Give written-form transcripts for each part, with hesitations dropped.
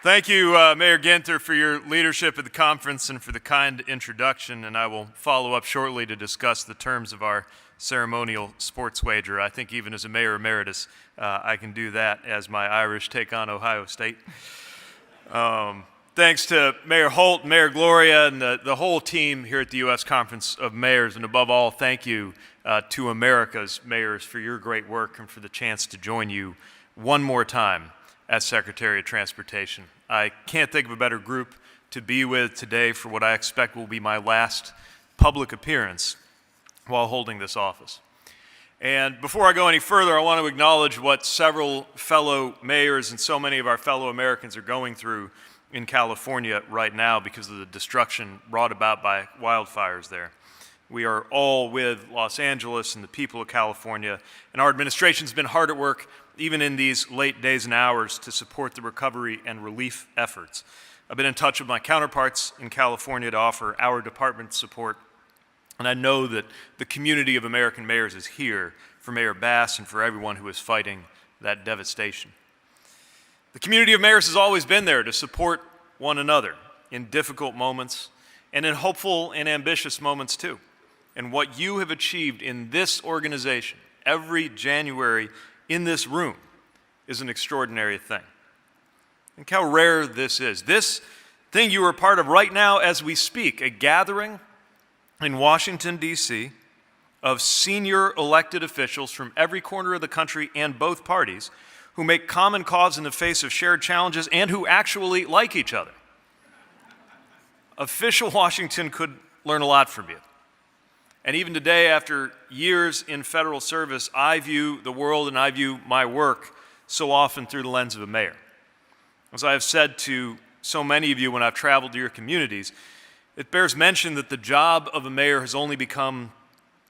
Thank you, Mayor Ginther, for your leadership at the conference and for the kind introduction, and I will follow up shortly to discuss the terms of our ceremonial sports wager. I think even as a mayor emeritus, I can do that as my Irish take on Ohio State. Thanks to Mayor Holt, Mayor Gloria, and the whole team here at the U.S. Conference of Mayors, and above all, thank you to America's mayors for your great work and for the chance to join you one more time as Secretary of Transportation. I can't think of a better group to be with today for what I expect will be my last public appearance while holding this office. And before I go any further, I want to acknowledge what several fellow mayors and so many of our fellow Americans are going through in California right now because of the destruction brought about by wildfires there. We are all with Los Angeles and the people of California, and our administration's been hard at work even in these late days and hours to support the recovery and relief efforts. I've been in touch with my counterparts in California to offer our department support, and I know that the community of American mayors is here for Mayor Bass and for everyone who is fighting that devastation. The community of mayors has always been there to support one another in difficult moments and in hopeful and ambitious moments too. And what you have achieved in this organization every January in this room is an extraordinary thing. Think how rare this is. This thing you are part of right now as we speak, a gathering in Washington, D.C. of senior elected officials from every corner of the country and both parties who make common cause in the face of shared challenges and who actually like each other. Official Washington could learn a lot from you. And even today, after years in federal service, I view the world and I view my work so often through the lens of a mayor. As I have said to so many of you when I've traveled to your communities, it bears mention that the job of a mayor has only become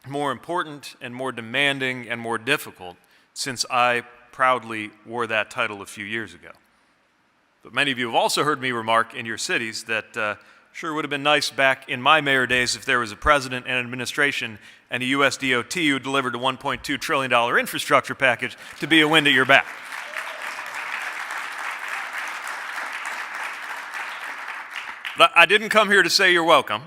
more important and more demanding and more difficult since I proudly wore that title a few years ago. But many of you have also heard me remark in your cities that sure would have been nice back in my mayor days if there was a president and an administration and a U.S. DOT who delivered a $1.2 trillion infrastructure package to be a wind at your back. But I didn't come here to say you're welcome.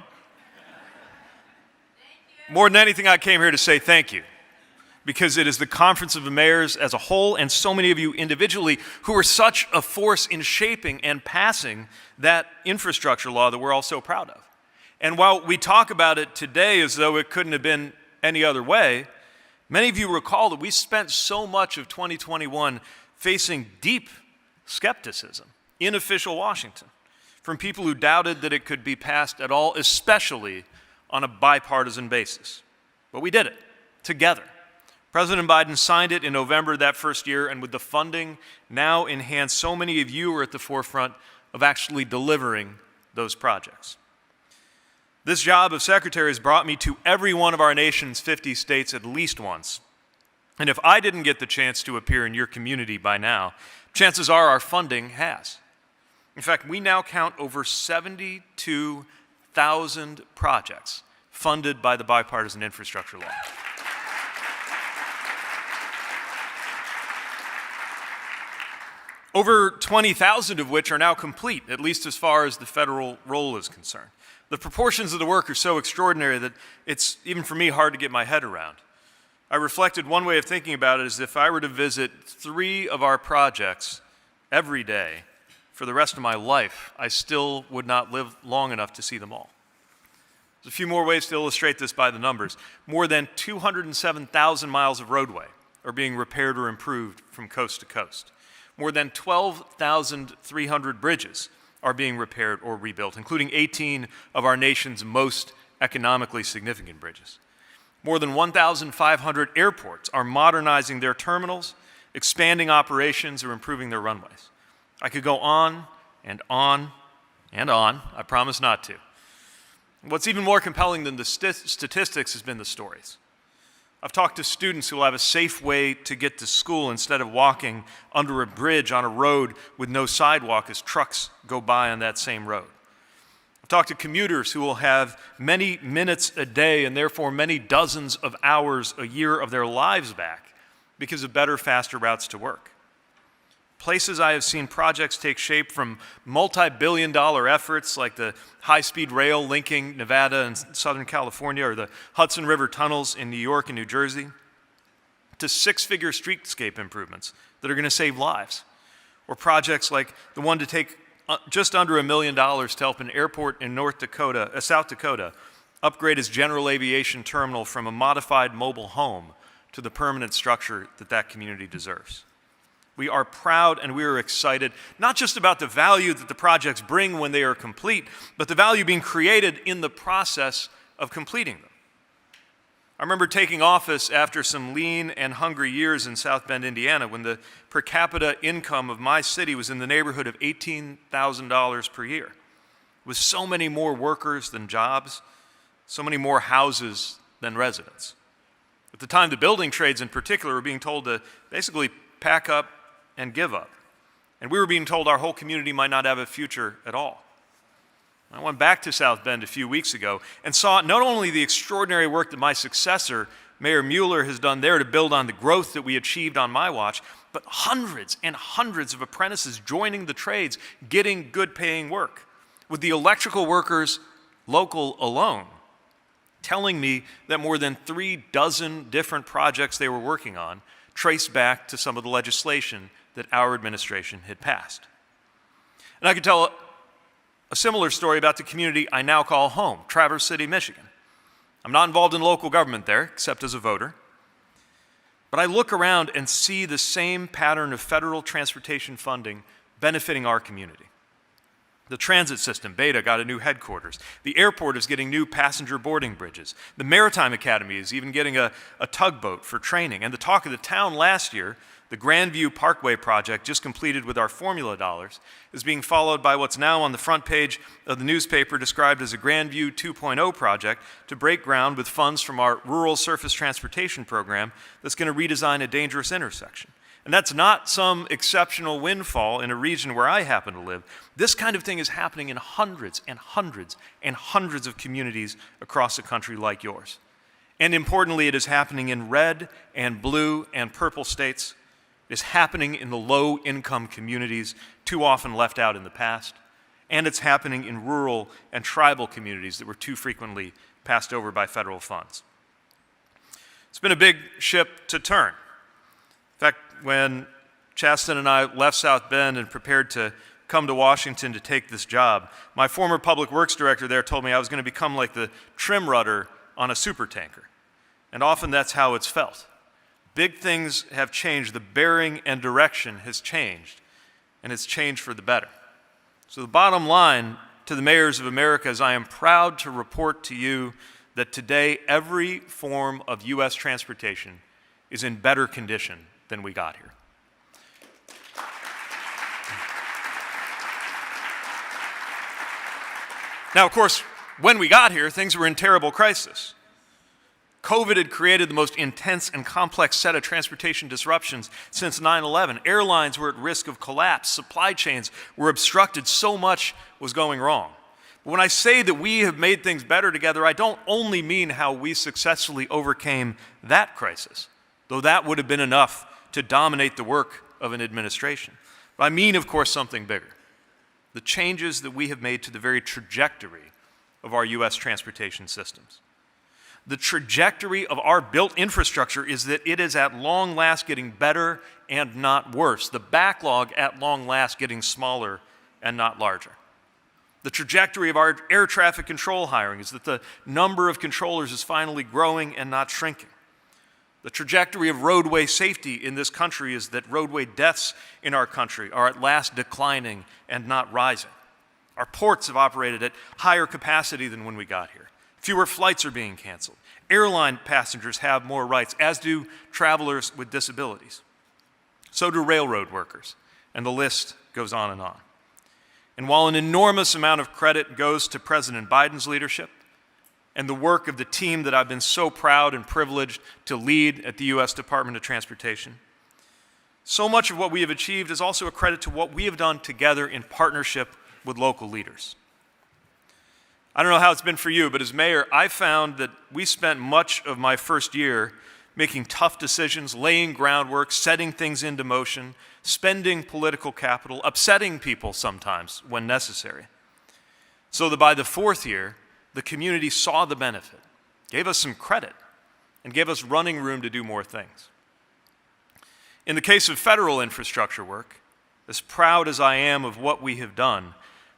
More than anything, I came here to say thank you, because it is the Conference of the Mayors as a whole and so many of you individually who are such a force in shaping and passing that infrastructure law that we're all so proud of. And while we talk about it today as though it couldn't have been any other way, many of you recall that we spent so much of 2021 facing deep skepticism in official Washington from people who doubted that it could be passed at all, especially on a bipartisan basis. But we did it together. President Biden signed it in November that first year, and with the funding now in hand, so many of you are at the forefront of actually delivering those projects. This job of secretary has brought me to every one of our nation's 50 states at least once. And if I didn't get the chance to appear in your community by now, chances are our funding has. In fact, we now count over 72,000 projects funded by the bipartisan infrastructure law. Over 20,000 of which are now complete, at least as far as the federal role is concerned. The proportions of the work are so extraordinary that it's, even for me, hard to get my head around. I reflected one way of thinking about it is if I were to visit 3 of our projects every day for the rest of my life, I still would not live long enough to see them all. There's a few more ways to illustrate this by the numbers. More than 207,000 miles of roadway are being repaired or improved from coast to coast. More than 12,300 bridges are being repaired or rebuilt, including 18 of our nation's most economically significant bridges. More than 1,500 airports are modernizing their terminals, expanding operations, or improving their runways. I could go on and on and on. I promise not to. What's even more compelling than the statistics has been the stories. I've talked to students who will have a safe way to get to school instead of walking under a bridge on a road with no sidewalk as trucks go by on that same road. I've talked to commuters who will have many minutes a day and therefore many dozens of hours a year of their lives back because of better, faster routes to work. places I have seen projects take shape, from multi-billion-dollar efforts like the high-speed rail linking Nevada and Southern California, or the Hudson River tunnels in New York and New Jersey, to six-figure streetscape improvements that are going to save lives, or projects like the one to take just under $1 million to help an airport in South Dakota upgrade its general aviation terminal from a modified mobile home to the permanent structure that that community deserves. We are proud and we are excited, not just about the value that the projects bring when they are complete, but the value being created in the process of completing them. I remember taking office after some lean and hungry years in South Bend, Indiana, when the per capita income of my city was in the neighborhood of $18,000 per year, with so many more workers than jobs, so many more houses than residents. At the time, the building trades in particular were being told to basically pack up and give up. And we were being told our whole community might not have a future at all. I went back to South Bend a few weeks ago and saw not only the extraordinary work that my successor, Mayor Mueller, has done there to build on the growth that we achieved on my watch, but hundreds and hundreds of apprentices joining the trades, getting good paying work, with the electrical workers local alone telling me that more than 36 different projects they were working on traced back to some of the legislation that our administration had passed. And I could tell a similar story about the community I now call home, Traverse City, Michigan. I'm not involved in local government there, except as a voter. But I look around and see the same pattern of federal transportation funding benefiting our community. The transit system, Beta, got a new headquarters. The airport is getting new passenger boarding bridges. The Maritime Academy is even getting a tugboat for training. And the talk of the town last year, the Grandview Parkway project, just completed with our formula dollars, is being followed by what's now on the front page of the newspaper described as a Grandview 2.0 project to break ground with funds from our Rural Surface Transportation Program that's going to redesign a dangerous intersection. And that's not some exceptional windfall in a region where I happen to live. This kind of thing is happening in hundreds and hundreds and hundreds of communities across a country like yours. And importantly, it is happening in red and blue and purple states. It is happening in the low-income communities too often left out in the past. And it's happening in rural and tribal communities that were too frequently passed over by federal funds. It's been a big ship to turn. In fact, when Chasten and I left South Bend and prepared to come to Washington to take this job, my former public works director there told me I was going to become like the trim rudder on a supertanker. And often that's how it's felt. Big things have changed. The bearing and direction has changed, and it's changed for the better. So the bottom line to the mayors of America is I am proud to report to you that today every form of U.S. transportation is in better condition than we got here. Now, of course, when we got here, things were in terrible crisis. COVID had created the most intense and complex set of transportation disruptions since 9/11. Airlines were at risk of collapse. Supply chains were obstructed. So much was going wrong. But when I say that we have made things better together, I don't only mean how we successfully overcame that crisis, though that would have been enough to dominate the work of an administration. But I mean, of course, something bigger. The changes that we have made to the very trajectory of our U.S. transportation systems. The trajectory of our built infrastructure is that it is at long last getting better and not worse. The backlog at long last getting smaller and not larger. The trajectory of our air traffic control hiring is that the number of controllers is finally growing and not shrinking. The trajectory of roadway safety in this country is that roadway deaths in our country are at last declining and not rising. Our ports have operated at higher capacity than when we got here. Fewer flights are being canceled. Airline passengers have more rights, as do travelers with disabilities. So do railroad workers, and the list goes on and on. And while an enormous amount of credit goes to President Biden's leadership, and the work of the team that I've been so proud and privileged to lead at the U.S. Department of Transportation, so much of what we have achieved is also a credit to what we have done together in partnership with local leaders. I don't know how it's been for you, but as mayor, I found that we spent much of my first year making tough decisions, laying groundwork, setting things into motion, spending political capital, upsetting people sometimes when necessary. So that by the fourth year, the community saw the benefit, gave us some credit, and gave us running room to do more things. In the case of federal infrastructure work, as proud as I am of what we have done,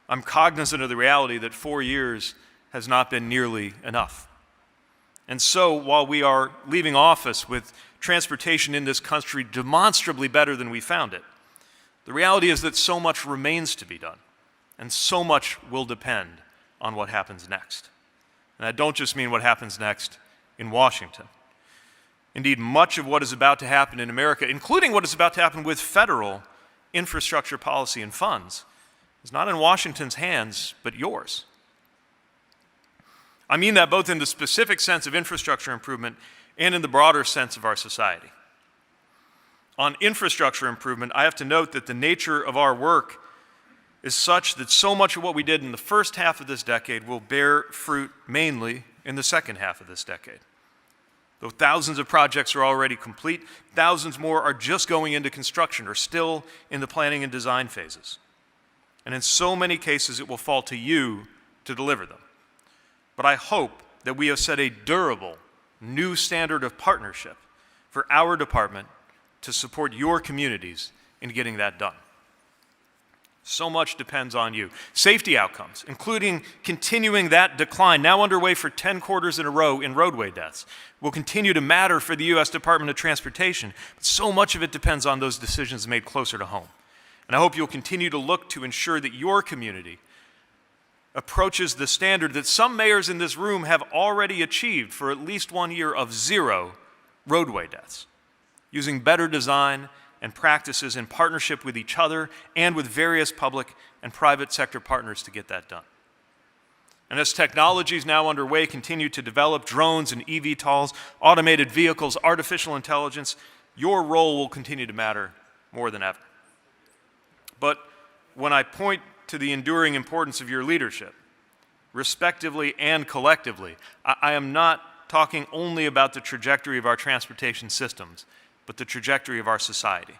I'm cognizant of the reality that 4 years has not been nearly enough. And so, while we are leaving office with transportation in this country demonstrably better than we found it, the reality is that so much remains to be done, and so much will depend on what happens next. And I don't just mean what happens next in Washington. Indeed, much of what is about to happen in America, including what is about to happen with federal infrastructure policy and funds, is not in Washington's hands, but yours. I mean that both in the specific sense of infrastructure improvement and in the broader sense of our society. On infrastructure improvement, I have to note that the nature of our work is such that so much of what we did in the first half of this decade will bear fruit mainly in the second half of this decade. Though thousands of projects are already complete, thousands more are just going into construction or still in the planning and design phases. And in so many cases, it will fall to you to deliver them. But I hope that we have set a durable, new standard of partnership for our department to support your communities in getting that done. So much depends on you. Safety outcomes, including continuing that decline, now underway for 10 quarters in a row in roadway deaths, will continue to matter for the U.S. Department of Transportation, but so much of it depends on those decisions made closer to home. And I hope you'll continue to look to ensure that your community approaches the standard that some mayors in this room have already achieved for at least 1 year of 0 roadway deaths, using better design and practices in partnership with each other and with various public and private sector partners to get that done. And as technologies now underway continue to develop, drones and eVTOLs, automated vehicles, artificial intelligence, your role will continue to matter more than ever. But when I point to the enduring importance of your leadership, respectively and collectively, I am not talking only about the trajectory of our transportation systems, but the trajectory of our society.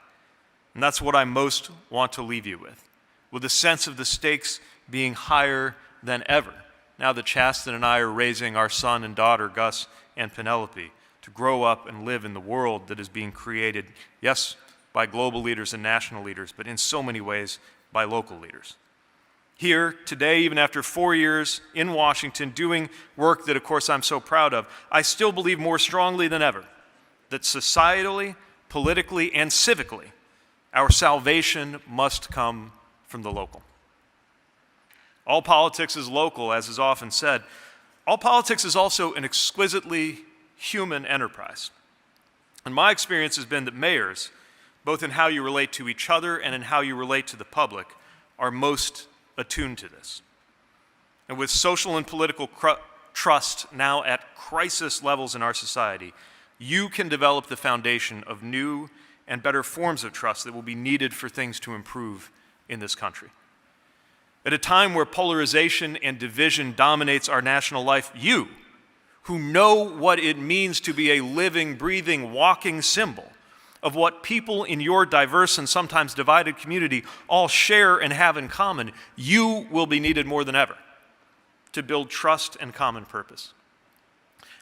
And that's what I most want to leave you with a sense of the stakes being higher than ever, now that Chasten and I are raising our son and daughter, Gus and Penelope, to grow up and live in the world that is being created, yes, by global leaders and national leaders, but in so many ways by local leaders. Here, today, even after 4 years in Washington, doing work that, of course, I'm so proud of, I still believe more strongly than ever that societally, politically, and civically, our salvation must come from the local. All politics is local, as is often said. All politics is also an exquisitely human enterprise. And my experience has been that mayors, both in how you relate to each other and in how you relate to the public, are most attuned to this. And with social and political trust now at crisis levels in our society, you can develop the foundation of new and better forms of trust that will be needed for things to improve in this country. At a time where polarization and division dominates our national life, you, who know what it means to be a living, breathing, walking symbol of what people in your diverse and sometimes divided community all share and have in common, you will be needed more than ever to build trust and common purpose.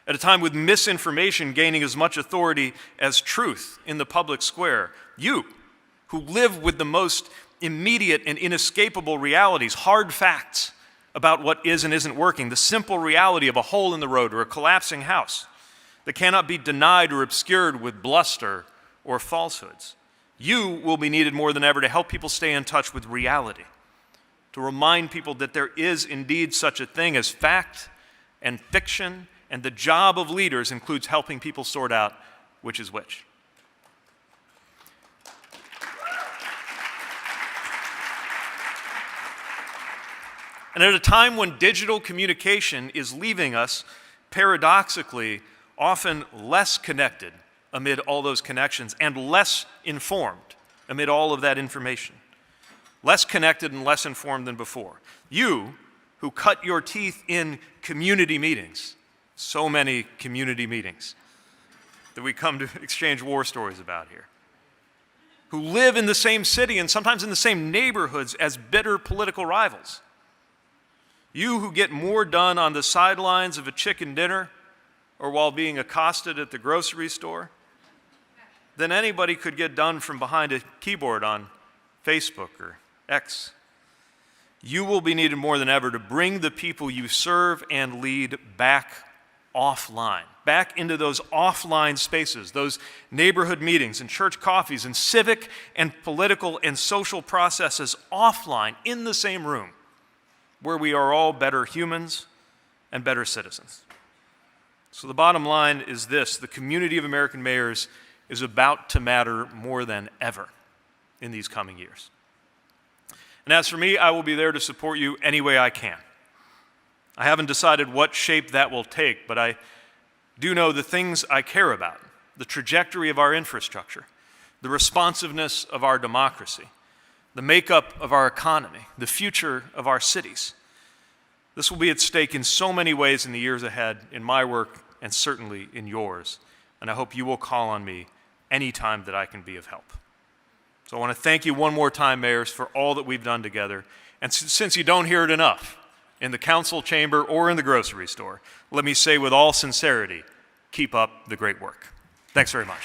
At a time with misinformation gaining as much authority as truth in the public square, you, who live with the most immediate and inescapable realities, hard facts about what is and isn't working, the simple reality of a hole in the road or a collapsing house that cannot be denied or obscured with bluster or falsehoods. You will be needed more than ever to help people stay in touch with reality, to remind people that there is indeed such a thing as fact and fiction, and the job of leaders includes helping people sort out which is which. And at a time when digital communication is leaving us, paradoxically, often less connected amid all those connections and less informed amid all of that information, less connected and less informed than before. You, who cut your teeth in community meetings, so many community meetings that we come to exchange war stories about here. who live in the same city and sometimes in the same neighborhoods as bitter political rivals. You who get more done on the sidelines of a chicken dinner or while being accosted at the grocery store than anybody could get done from behind a keyboard on Facebook or X. You will be needed more than ever to bring the people you serve and lead back offline, back into those offline spaces, those neighborhood meetings and church coffees and civic and political and social processes offline in the same room where we are all better humans and better citizens. So the bottom line is this: the community of American mayors is about to matter more than ever in these coming years. And as for me, I will be there to support you any way I can. I haven't decided what shape that will take, but I do know the things I care about: the trajectory of our infrastructure, the responsiveness of our democracy, the makeup of our economy, the future of our cities. This will be at stake in so many ways in the years ahead, in my work and certainly in yours. And I hope you will call on me anytime that I can be of help. So I want to thank you one more time, mayors, for all that we've done together. And since you don't hear it enough in the council chamber or in the grocery store, let me say with all sincerity, keep up the great work. Thanks very much.